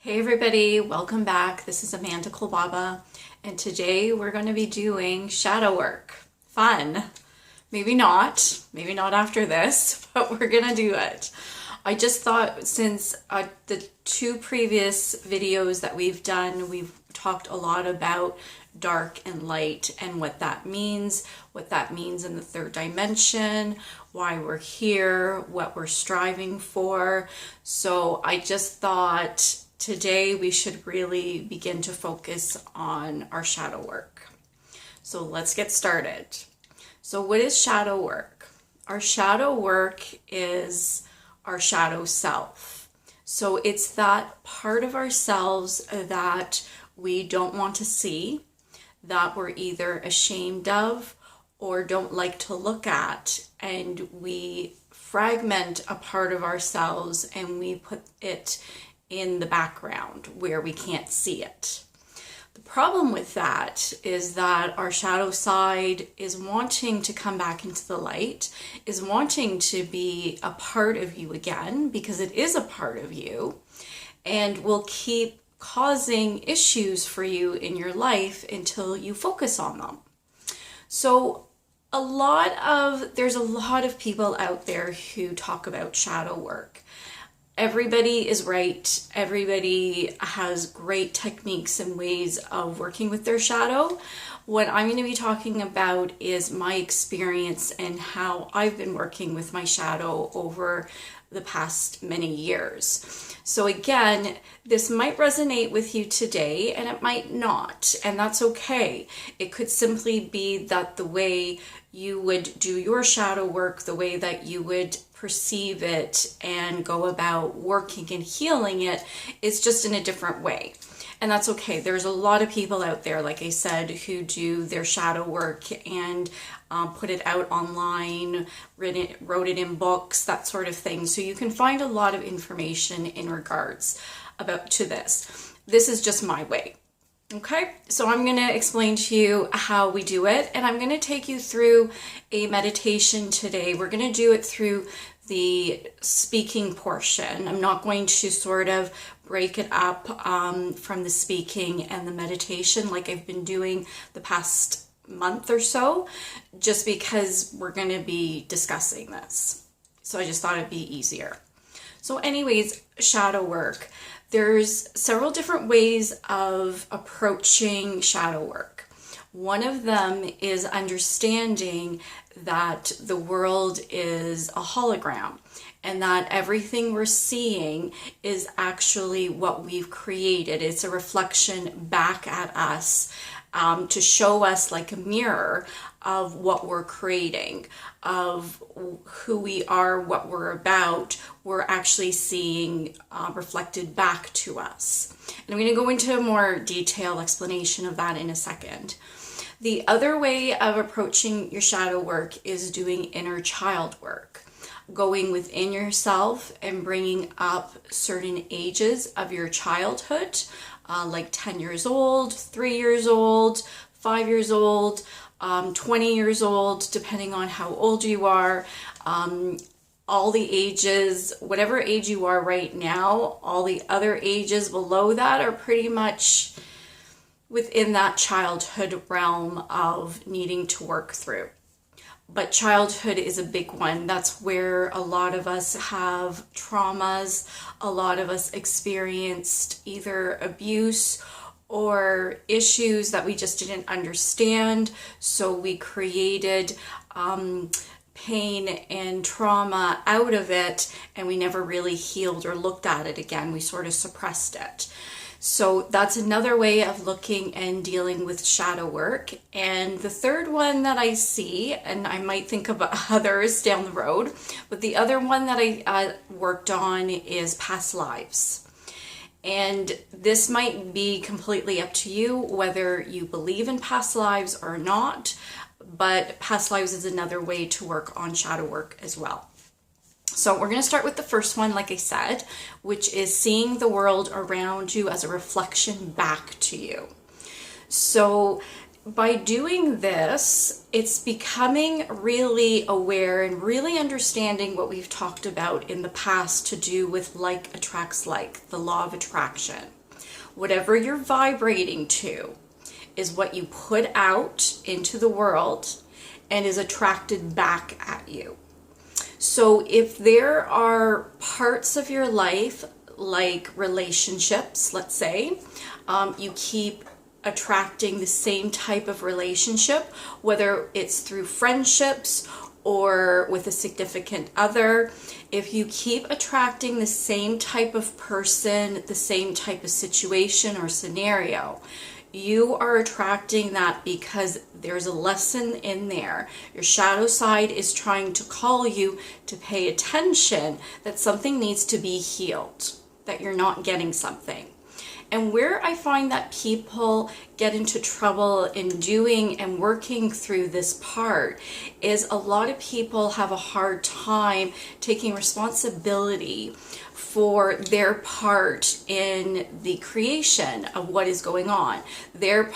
Hey everybody, welcome back. This is Amanda Kolbaba, and today we're going to be doing shadow work. Fun. Maybe not after this, but we're going to do it. I just thought since the two previous videos that we've done, we've talked a lot about dark and light and what that means in the third dimension, why we're here, what we're striving for. So I just thought today we should really begin to focus on our shadow work. So let's get started. So what is shadow work? Our shadow work is our shadow self. So it's that part of ourselves that we don't want to see, that we're either ashamed of or don't like to look at, and we fragment a part of ourselves and we put it in the background where we can't see it. The problem with that is that our shadow side is wanting to come back into the light, is wanting to be a part of you again, because it is a part of you, and will keep causing issues for you in your life until you focus on them. So there's a lot of people out there who talk about shadow work. Everybody is right. Everybody has great techniques and ways of working with their shadow. What I'm going to be talking about is my experience and how I've been working with my shadow over the past many years. So again, this might resonate with you today and it might not, and that's okay. It could simply be that the way you would do your shadow work, the way that you would perceive it and go about working and healing it, is just in a different way. And that's okay. There's a lot of people out there, like I said, who do their shadow work and put it out online, wrote it in books, that sort of thing. So you can find a lot of information in regards to this. This is just my way. Okay, so I'm going to explain to you how we do it, and I'm going to take you through a meditation today. We're going to do it through the speaking portion. I'm not going to sort of break it up from the speaking and the meditation like I've been doing the past month or so, just because we're going to be discussing this. So I just thought it'd be easier. So anyways, shadow work. There's several different ways of approaching shadow work. One of them is understanding that the world is a hologram and that everything we're seeing is actually what we've created. It's a reflection back at us to show us, like a mirror, of what we're creating, of who we are, what we're about. We're actually seeing reflected back to us. And I'm going to go into a more detailed explanation of that in a second. The other way of approaching your shadow work is doing inner child work, going within yourself and bringing up certain ages of your childhood, like 10 years old, 3 years old, 5 years old, 20 years old, depending on how old you are. All the ages, whatever age you are right now, all the other ages below that are pretty much within that childhood realm of needing to work through. But childhood is a big one. That's where a lot of us have traumas. A lot of us experienced either abuse or issues that we just didn't understand. So we created pain and trauma out of it, and we never really healed or looked at it again. We sort of suppressed it. So that's another way of looking and dealing with shadow work. And the third one that I see, and I might think of others down the road, but the other one that I worked on is past lives. And this might be completely up to you whether you believe in past lives or not, but past lives is another way to work on shadow work as well. So we're going to start with the first one, like I said, which is seeing the world around you as a reflection back to you. So by doing this, it's becoming really aware and really understanding what we've talked about in the past to do with like attracts like, the law of attraction. Whatever you're vibrating to is what you put out into the world and is attracted back at you. So if there are parts of your life, like relationships, let's say, you keep attracting the same type of relationship, whether it's through friendships or with a significant other, if you keep attracting the same type of person, the same type of situation or scenario, you are attracting that because there's a lesson in there. Your shadow side is trying to call you to pay attention that something needs to be healed, that you're not getting something. And where I find that people get into trouble in doing and working through this part is a lot of people have a hard time taking responsibility for their part in the creation of what is going on, their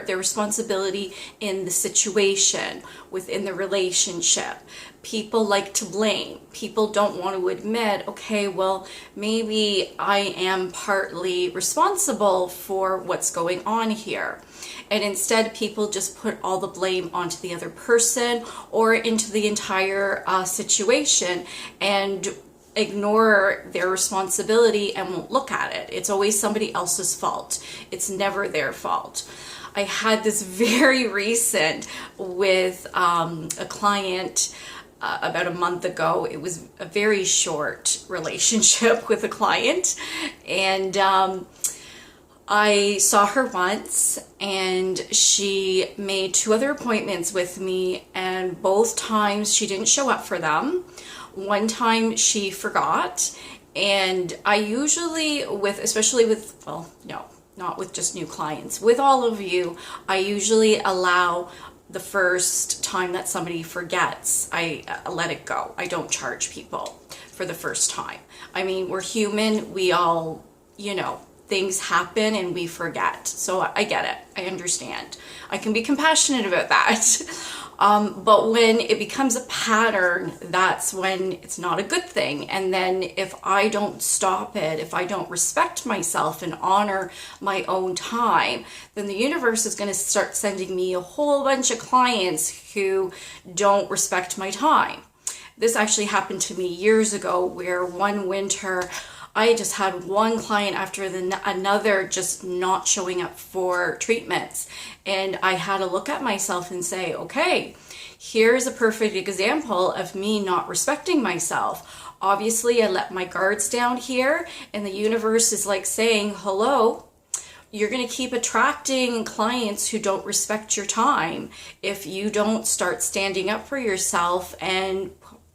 responsibility in the situation, within the relationship. People like to blame. People don't want to admit, okay, well, maybe I am partly responsible for what's going on here. And instead, people just put all the blame onto the other person or into the entire situation and ignore their responsibility and won't look at it. It's always somebody else's fault. It's never their fault. I had this very recent with a client about a month ago. It was a very short relationship with a client, and I saw her once and she made 2 other appointments with me, and both times she didn't show up for them. One time she forgot, and I usually especially with, well, no, not with just new clients, with all of you, I usually allow the first time that somebody forgets, I let it go. I don't charge people for the first time. I mean, we're human. We all, things happen and we forget. So I get it. I understand. I can be compassionate about that. But when it becomes a pattern, that's when it's not a good thing. And then if I don't stop it, if I don't respect myself and honor my own time, then the universe is going to start sending me a whole bunch of clients who don't respect my time. This actually happened to me years ago, where one winter I just had one client after another just not showing up for treatments. And I had to look at myself and say, okay, here's a perfect example of me not respecting myself. Obviously, I let my guards down here, and the universe is like saying, hello, you're going to keep attracting clients who don't respect your time if you don't start standing up for yourself and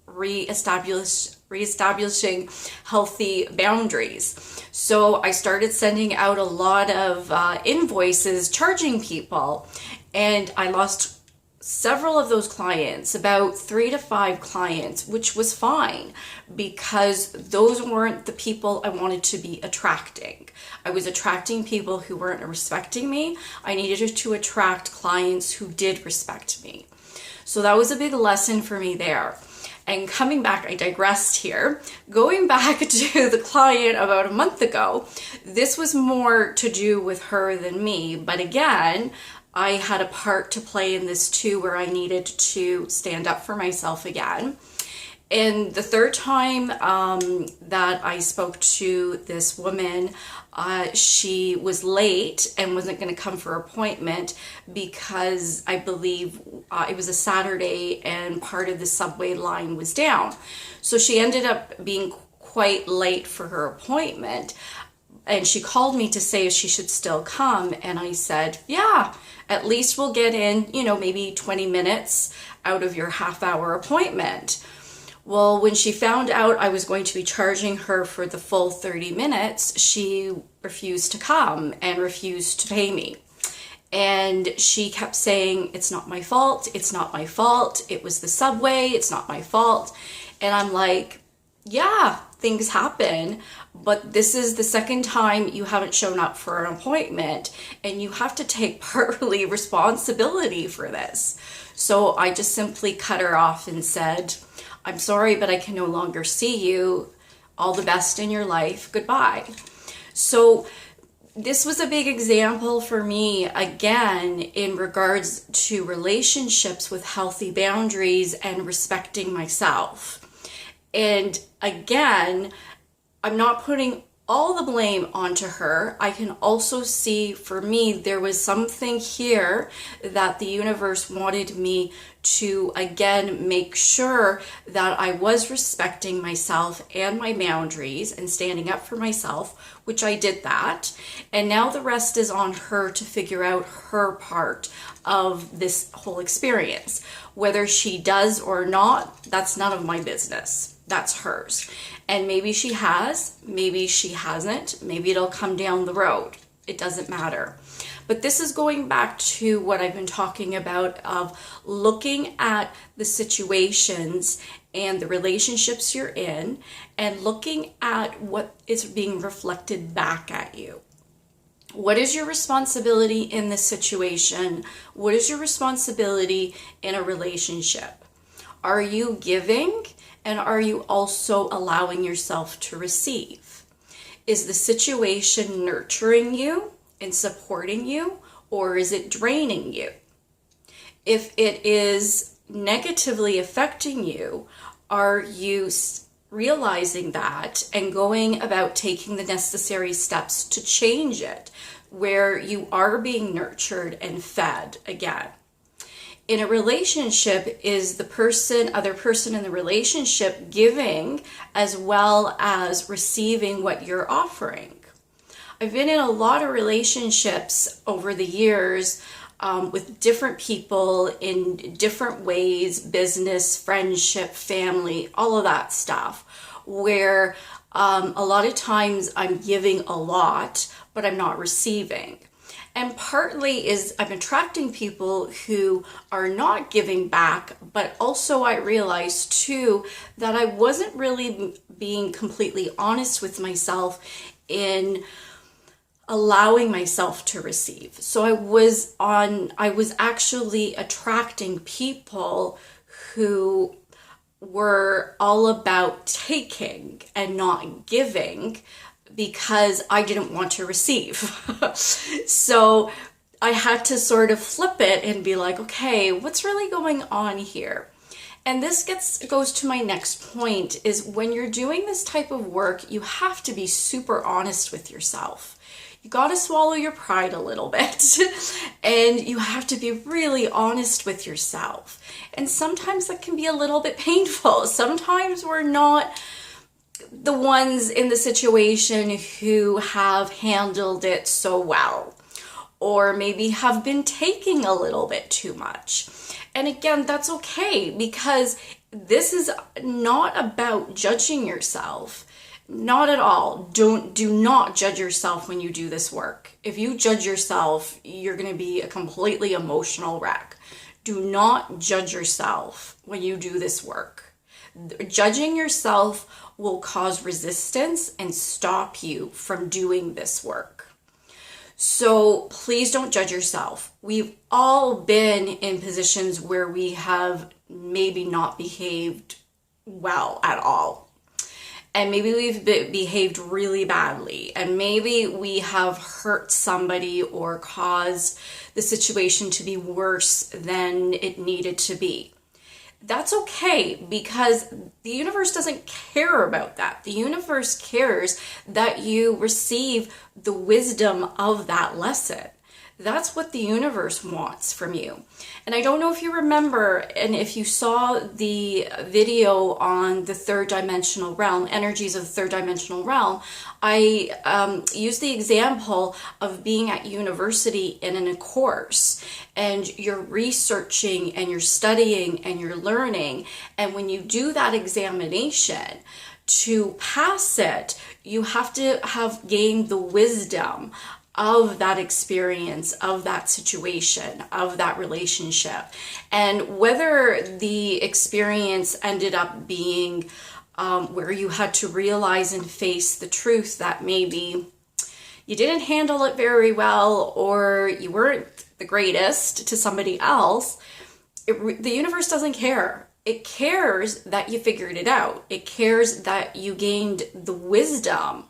reestablishing healthy boundaries. So I started sending out a lot of invoices charging people, and I lost several of those clients, about 3 to 5 clients, which was fine because those weren't the people I wanted to be attracting. I was attracting people who weren't respecting me. I needed to attract clients who did respect me. So that was a big lesson for me there. And coming back, I digressed here. Going back to the client about a month ago, this was more to do with her than me. But again, I had a part to play in this too, where I needed to stand up for myself again. And the third time that I spoke to this woman, she was late and wasn't going to come for an appointment because I believe it was a Saturday and part of the subway line was down. So she ended up being quite late for her appointment. And she called me to say if she should still come. And I said, yeah, at least we'll get in, maybe 20 minutes out of your half-hour appointment. Well, when she found out I was going to be charging her for the full 30 minutes, she refused to come and refused to pay me. And she kept saying, it's not my fault, it's not my fault, it was the subway, it's not my fault. And I'm like, yeah, things happen, but this is the second time you haven't shown up for an appointment, and you have to take partly responsibility for this. So I just simply cut her off and said, I'm sorry, but I can no longer see you. All the best in your life. Goodbye. So this was a big example for me, again, in regards to relationships with healthy boundaries and respecting myself. And again, I'm not putting all the blame onto her. I can also see, for me, there was something here that the universe wanted me to, again, make sure that I was respecting myself and my boundaries and standing up for myself, which I did that. And now the rest is on her to figure out her part of this whole experience. Whether she does or not, that's none of my business. That's hers. And maybe she has, maybe she hasn't, maybe it'll come down the road. It doesn't matter. But this is going back to what I've been talking about, of looking at the situations and the relationships you're in and looking at what is being reflected back at you. What is your responsibility in this situation? What is your responsibility in a relationship? Are you giving? And are you also allowing yourself to receive? Is the situation nurturing you and supporting you, or is it draining you? If it is negatively affecting you, are you realizing that and going about taking the necessary steps to change it, where you are being nurtured and fed again? In a relationship, is the other person in the relationship giving as well as receiving what you're offering? I've been in a lot of relationships over the years with different people in different ways, business, friendship, family, all of that stuff, where a lot of times I'm giving a lot, but I'm not receiving. And partly is I'm attracting people who are not giving back, but also I realized too that I wasn't really being completely honest with myself in allowing myself to receive. So I was actually attracting people who were all about taking and not giving, because I didn't want to receive. So I had to sort of flip it and be like, okay, what's really going on here? And this goes to my next point, is when you're doing this type of work, you have to be super honest with yourself. You got to swallow your pride a little bit and you have to be really honest with yourself. And sometimes that can be a little bit painful. Sometimes we're not the ones in the situation who have handled it so well, or maybe have been taking a little bit too much. And again, that's okay, because this is not about judging yourself. Not at all. Do not judge yourself when you do this work. If you judge yourself, you're going to be a completely emotional wreck. Do not judge yourself when you do this work. Judging yourself will cause resistance and stop you from doing this work. So please don't judge yourself. We've all been in positions where we have maybe not behaved well at all. And maybe we've behaved really badly. And maybe we have hurt somebody or caused the situation to be worse than it needed to be. That's okay, because the universe doesn't care about that. The universe cares that you receive the wisdom of that lesson. That's what the universe wants from you. And I don't know if you remember, and if you saw the video on the third dimensional realm, energies of the third dimensional realm, I used the example of being at university and in a course, and you're researching and you're studying and you're learning. And when you do that examination, to pass it, you have to have gained the wisdom of that experience, of that situation, of that relationship. And whether the experience ended up being where you had to realize and face the truth that maybe you didn't handle it very well, or you weren't the greatest to somebody else, the universe doesn't care. It cares that you figured it out. It cares that you gained the wisdom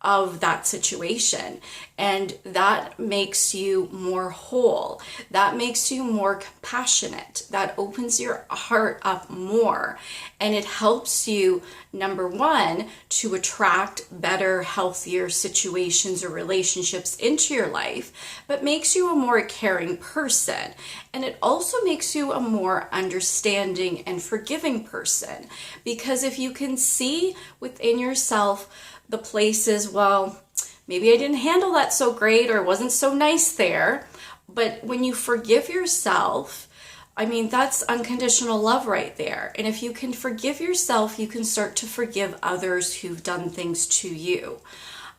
of that situation, and that makes you more whole. That makes you more compassionate. That opens your heart up more, and it helps you, number one, to attract better, healthier situations or relationships into your life, but makes you a more caring person. And it also makes you a more understanding and forgiving person, because if you can see within yourself the places, well, maybe I didn't handle that so great, or wasn't so nice there. But when you forgive yourself, I mean, that's unconditional love right there. And if you can forgive yourself, you can start to forgive others who've done things to you.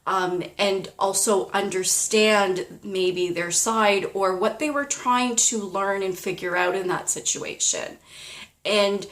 And also understand maybe their side or what they were trying to learn and figure out in that situation. And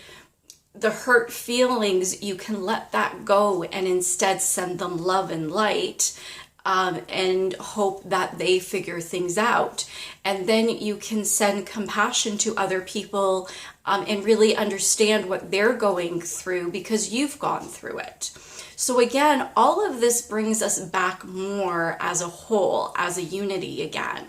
the hurt feelings, you can let that go and instead send them love and light, and hope that they figure things out. And then you can send compassion to other people, and really understand what they're going through because you've gone through it. So again, all of this brings us back more as a whole, as a unity again.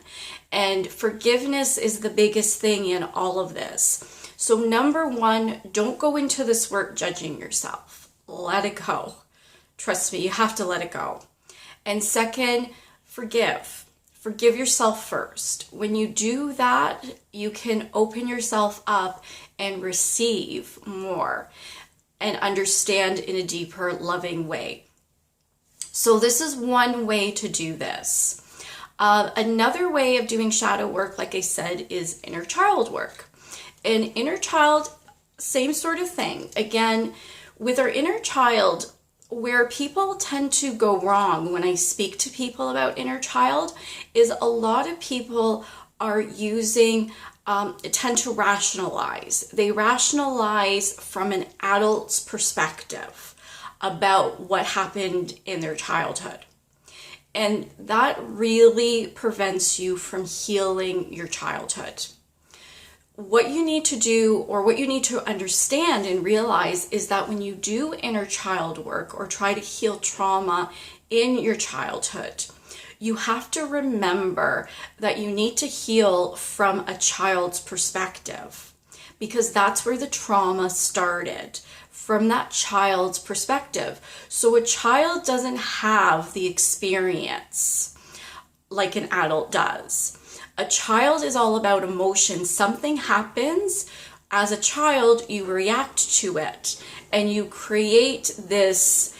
And forgiveness is the biggest thing in all of this. So number one, don't go into this work judging yourself. Let it go. Trust me, you have to let it go. And second, forgive. Forgive yourself first. When you do that, you can open yourself up and receive more and understand in a deeper, loving way. So this is one way to do this. Another way of doing shadow work, like I said, is inner child work. And inner child, same sort of thing. Again, with our inner child, where people tend to go wrong when I speak to people about inner child is a lot of people are tend to rationalize. They rationalize from an adult's perspective about what happened in their childhood. And that really prevents you from healing your childhood. What you need to do, or what you need to understand and realize, is that when you do inner child work or try to heal trauma in your childhood, you have to remember that you need to heal from a child's perspective, because that's where the trauma started, from that child's perspective. So a child doesn't have the experience like an adult does. A child is all about emotion. Something happens as a child, you react to it, and you create this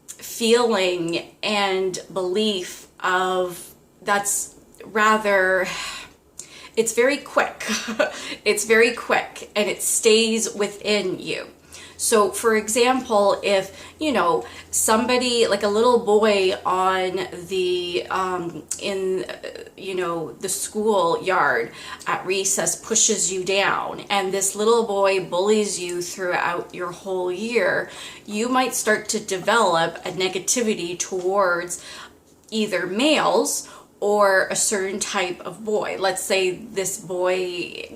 feeling and belief of that's rather, it's very quick. It's very quick, and it stays within you. So for example, if, somebody, like a little boy on the, the school yard at recess pushes you down, and this little boy bullies you throughout your whole year, you might start to develop a negativity towards either males or a certain type of boy. Let's say this boy,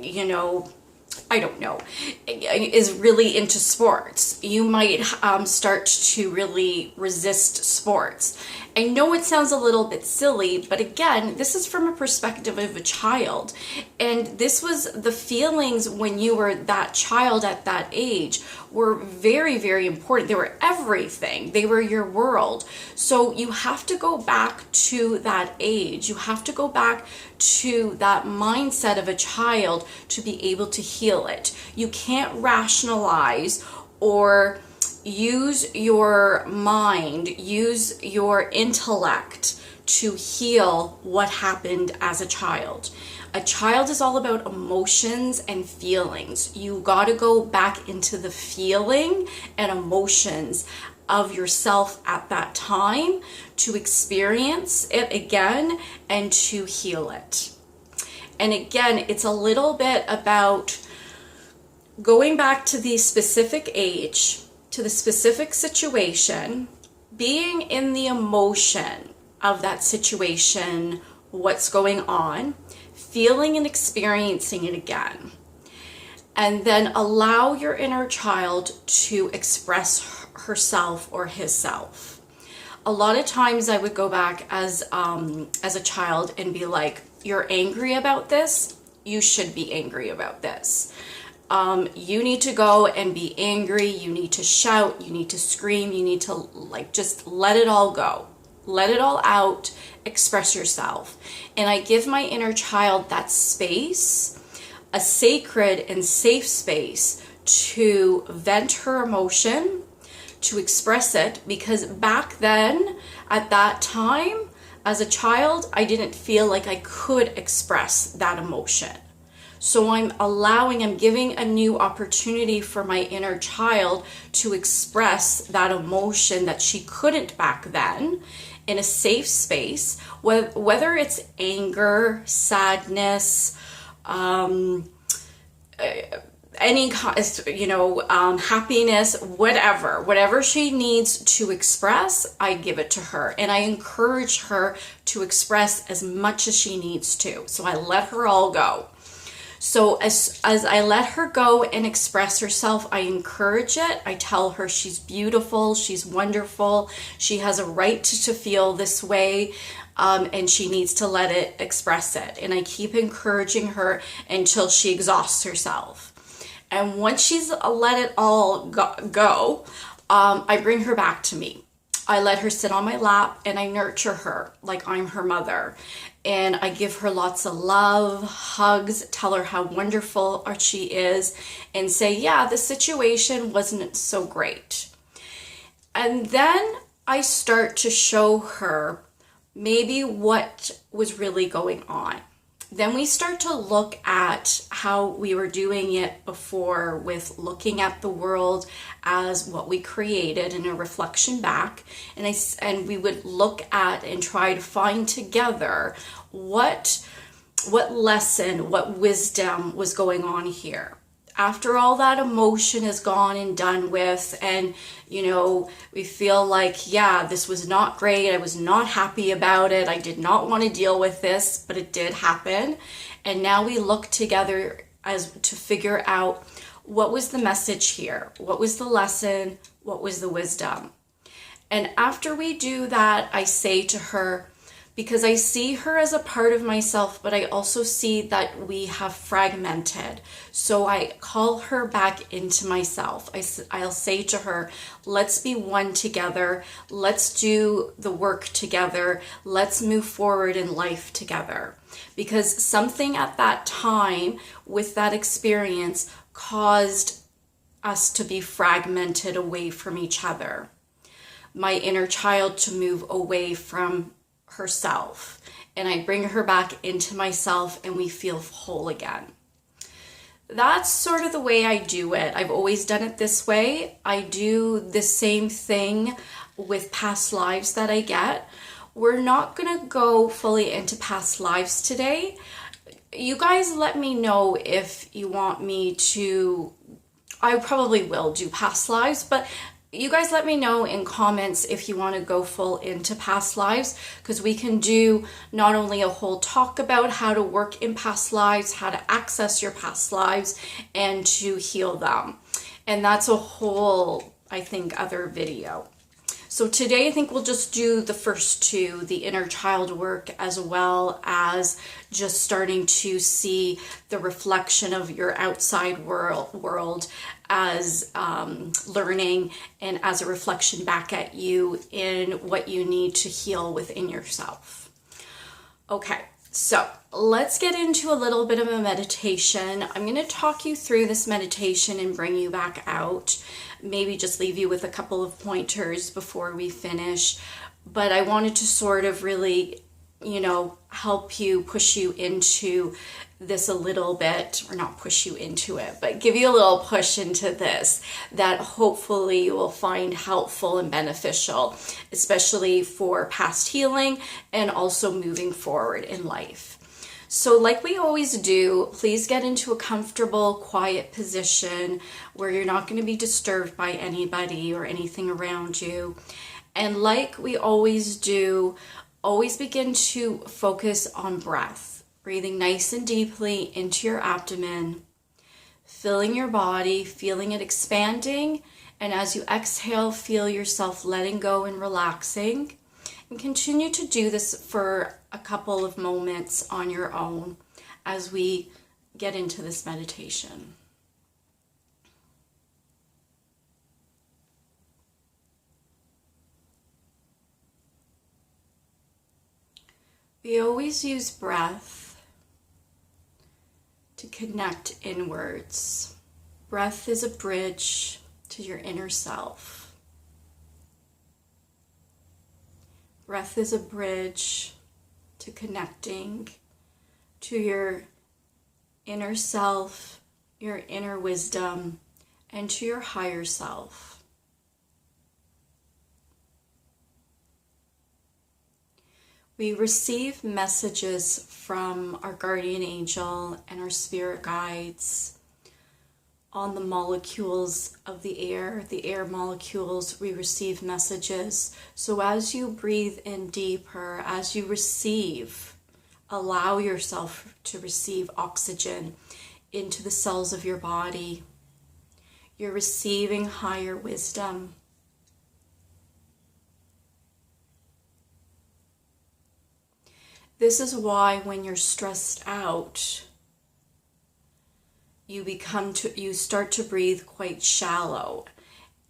I don't know, is really into sports. You might start to really resist sports. I know it sounds a little bit silly, but again, this is from a perspective of a child. And this was the feelings when you were that child at that age were very, very important. They were everything. They were your world. So you have to go back to that age. You have to go back to that mindset of a child to be able to heal it. You can't rationalize or use your mind, use your intellect to heal what happened as a child. A child is all about emotions and feelings. You got to go back into the feeling and emotions of yourself at that time to experience it again and to heal it. And again, it's a little bit about going back to the specific age to the specific situation, being in the emotion of that situation, what's going on, feeling and experiencing it again. And then allow your inner child to express herself or hisself. A lot of times I would go back as a child and be like, you're angry about this, you should be angry about this. You need to go and be angry, you need to shout, you need to scream, you need to like just let it all go. Let it all out, express yourself. And I give my inner child that space, a sacred and safe space to vent her emotion, to express it, because back then, at that time, as a child, I didn't feel like I could express that emotion. So I'm giving a new opportunity for my inner child to express that emotion that she couldn't back then in a safe space, whether it's anger, sadness, any happiness, whatever she needs to express, I give it to her, and I encourage her to express as much as she needs to. So I let her all go. So as I let her go and express herself, I encourage it. I tell her she's beautiful, she's wonderful, she has a right to feel this way, and she needs to let it express it. And I keep encouraging her until she exhausts herself. And once she's let it all go, I bring her back to me. I let her sit on my lap and I nurture her like I'm her mother. And I give her lots of love, hugs, tell her how wonderful she is, and say, yeah, the situation wasn't so great. And then I start to show her maybe what was really going on. Then we start to look at how we were doing it before, with looking at the world as what we created and a reflection back. And we would look at and try to find together what lesson, what wisdom was going on here. After all that emotion is gone and done with, and we feel like, yeah, this was not great, I was not happy about it, I did not want to deal with this, but it did happen. And now we look together as to figure out, what was the message here? What was the lesson? What was the wisdom? And after we do that, I say to her, because I see her as a part of myself, but I also see that we have fragmented. So I call her back into myself. I'll say to her, let's be one together. Let's do the work together. Let's move forward in life together. Because something at that time with that experience caused us to be fragmented away from each other. My inner child to move away from herself, and I bring her back into myself, and we feel whole again. That's sort of the way I do it. I've always done it this way. I do the same thing with past lives that I get. We're not going to go fully into past lives today. You guys let me know if you want me to. I probably will do past lives, but you guys let me know in comments if you want to go full into past lives, because we can do not only a whole talk about how to work in past lives, how to access your past lives, and to heal them. And that's a whole, I think, other video. So today I think we'll just do the first two, the inner child work, as well as just starting to see the reflection of your outside world as learning, and as a reflection back at you in what you need to heal within yourself. Okay, so let's get into a little bit of a meditation. I'm going to talk you through this meditation and bring you back out. Maybe just leave you with a couple of pointers before we finish. But I wanted to sort of really, help you, push you into this a little bit, or not push you into it, but give you a little push into this that hopefully you will find helpful and beneficial, especially for past healing and also moving forward in life. So like we always do, please get into a comfortable, quiet position where you're not going to be disturbed by anybody or anything around you. And like we always do, always begin to focus on breath, breathing nice and deeply into your abdomen, filling your body, feeling it expanding. And as you exhale, feel yourself letting go and relaxing. And continue to do this for a couple of moments on your own as we get into this meditation. We always use breath to connect inwards. Breath is a bridge to your inner self. Breath is a bridge to connecting to your inner self, your inner wisdom, and to your higher self. We receive messages from our guardian angel and our spirit guides on the molecules of the air molecules. We receive messages. So as you breathe in deeper, as you receive, allow yourself to receive oxygen into the cells of your body. You're receiving higher wisdom. This is why when you're stressed out, you start to breathe quite shallow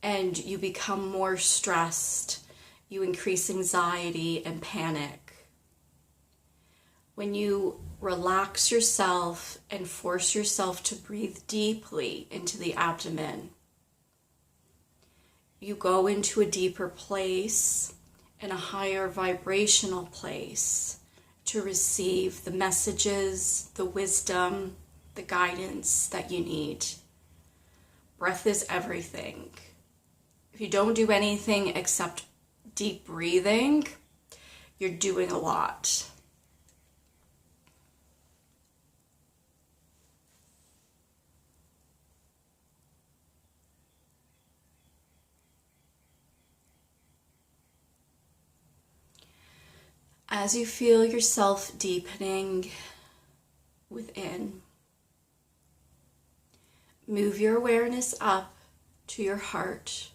and you become more stressed. You increase anxiety and panic. When you relax yourself and force yourself to breathe deeply into the abdomen, you go into a deeper place and a higher vibrational place to receive the messages, the wisdom, the guidance that you need. Breath is everything. If you don't do anything except deep breathing, you're doing a lot. As you feel yourself deepening within, move your awareness up to your heart.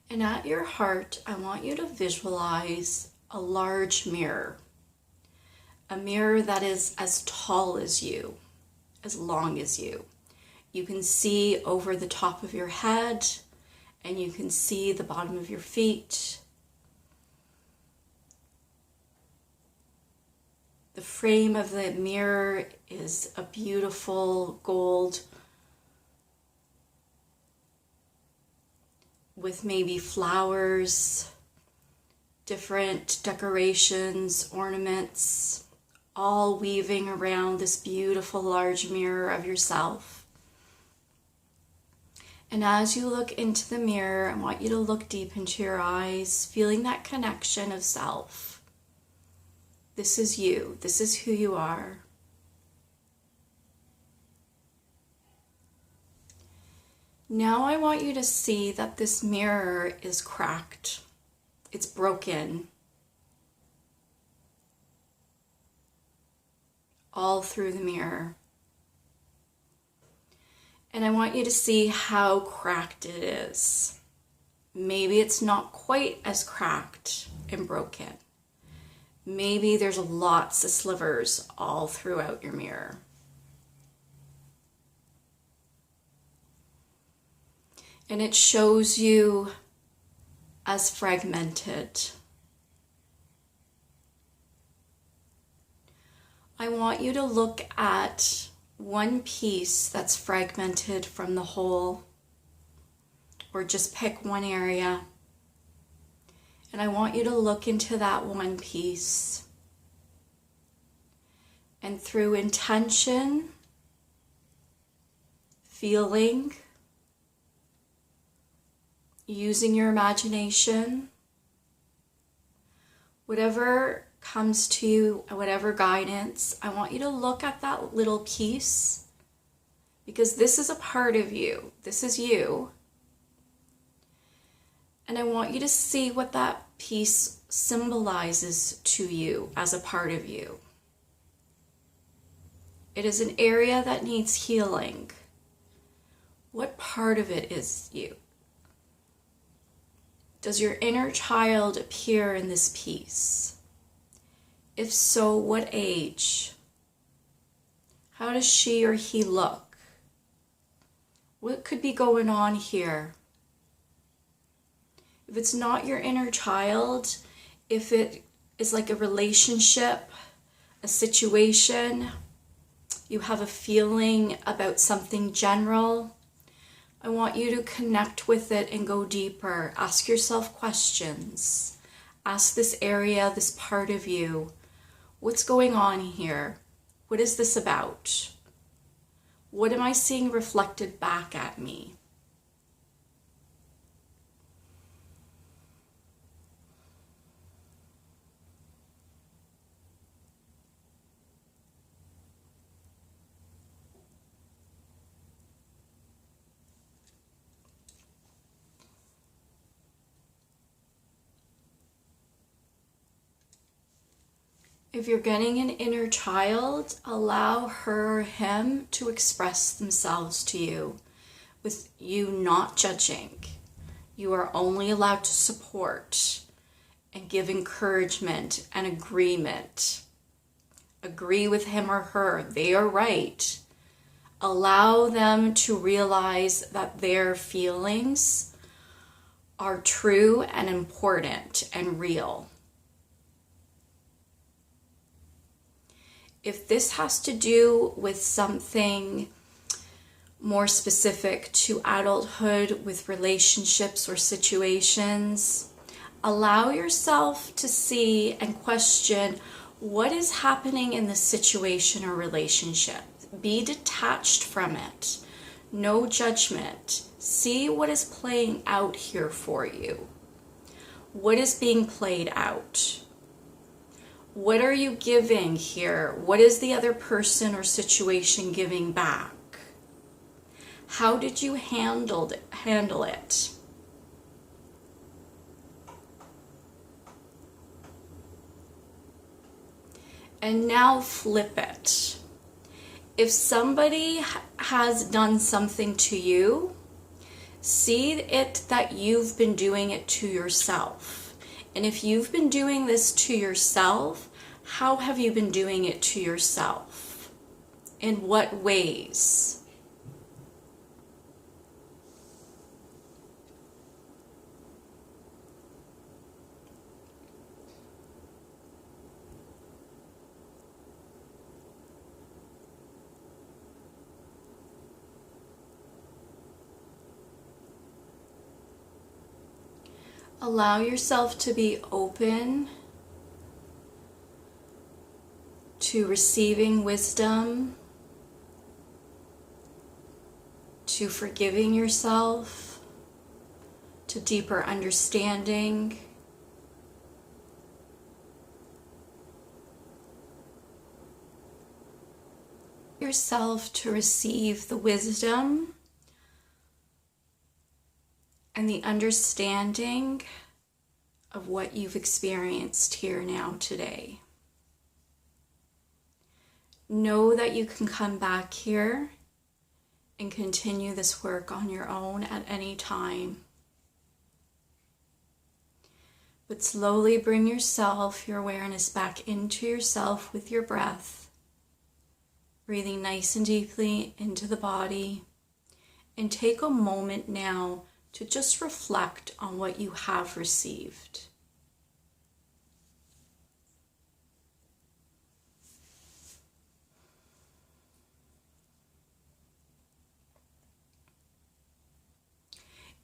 And at your heart, I want you to visualize a large mirror. A mirror that is as tall as you, as long as you. You can see over the top of your head, and you can see the bottom of your feet. The frame of the mirror is a beautiful gold with maybe flowers, different decorations, ornaments, all weaving around this beautiful large mirror of yourself. And as you look into the mirror, I want you to look deep into your eyes, feeling that connection of self. This is you. This is who you are. Now I want you to see that this mirror is cracked. It's broken. All through the mirror. And I want you to see how cracked it is. Maybe it's not quite as cracked and broken. Maybe there's lots of slivers all throughout your mirror. And it shows you as fragmented. I want you to look at one piece that's fragmented from the whole, or just pick one area. And I want you to look into that one piece. And through intention, feeling, using your imagination, whatever comes to you, whatever guidance, I want you to look at that little piece, because this is a part of you. This is you. And I want you to see what that piece symbolizes to you as a part of you. It is an area that needs healing. What part of it is you? Does your inner child appear in this piece? If so, what age? How does she or he look? What could be going on here? If it's not your inner child, if it is like a relationship, a situation, you have a feeling about something general, I want you to connect with it and go deeper. Ask yourself questions. Ask this area, this part of you, what's going on here? What is this about? What am I seeing reflected back at me? If you're getting an inner child, allow her or him to express themselves to you with you not judging. You are only allowed to support and give encouragement and agreement. Agree with him or her. They are right. Allow them to realize that their feelings are true and important and real. If this has to do with something more specific to adulthood with relationships or situations, allow yourself to see and question what is happening in this situation or relationship. Be detached from it. No judgment. See what is playing out here for you. What is being played out? What are you giving here? What is the other person or situation giving back? How did you handle it? And now flip it. If somebody has done something to you, see it that you've been doing it to yourself. And if you've been doing this to yourself, how have you been doing it to yourself? In what ways? Allow yourself to be open to receiving wisdom, to forgiving yourself, to deeper understanding. Yourself to receive the wisdom and the understanding of what you've experienced here now today. Know that you can come back here and continue this work on your own at any time. But slowly bring yourself, your awareness back into yourself with your breath, breathing nice and deeply into the body, and take a moment now to just reflect on what you have received.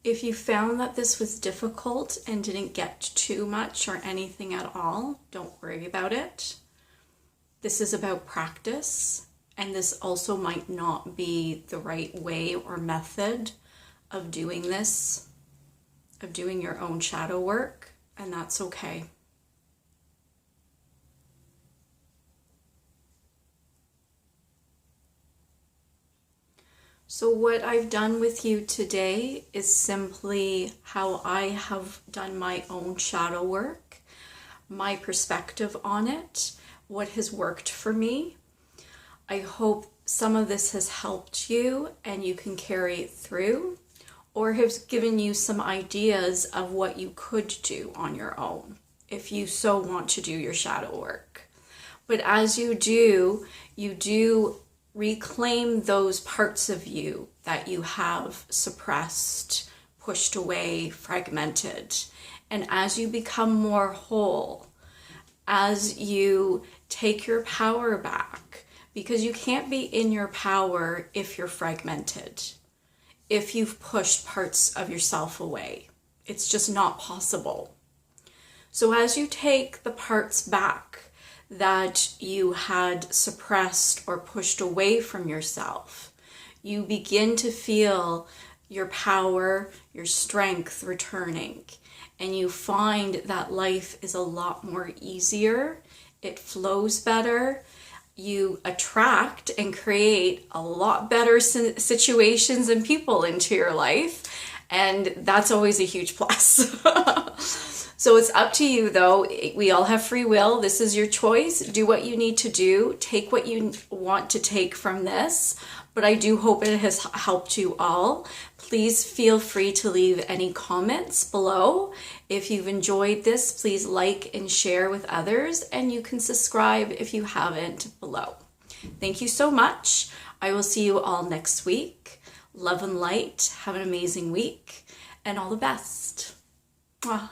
If you found that this was difficult and didn't get too much or anything at all, don't worry about it. This is about practice, and this also might not be the right way or method of doing this, of doing your own shadow work, and that's okay. So what I've done with you today is simply how I have done my own shadow work, my perspective on it, what has worked for me. I hope some of this has helped you and you can carry it through, or has given you some ideas of what you could do on your own if you so want to do your shadow work. But as you do reclaim those parts of you that you have suppressed, pushed away, fragmented. And as you become more whole, as you take your power back, because you can't be in your power if you're fragmented, if you've pushed parts of yourself away. It's just not possible. So as you take the parts back that you had suppressed or pushed away from yourself, you begin to feel your power, your strength returning, and you find that life is a lot more easier. It flows better. You attract and create a lot better situations and people into your life, and that's always a huge plus. So it's up to you though. We all have free will. This is your choice. Do what you need to do. Take what you want to take from this. But I do hope it has helped you all. Please feel free to leave any comments below. If you've enjoyed this, please like and share with others, and you can subscribe if you haven't below. Thank you so much. I will see you all next week. Love and light. Have an amazing week and all the best. Mwah.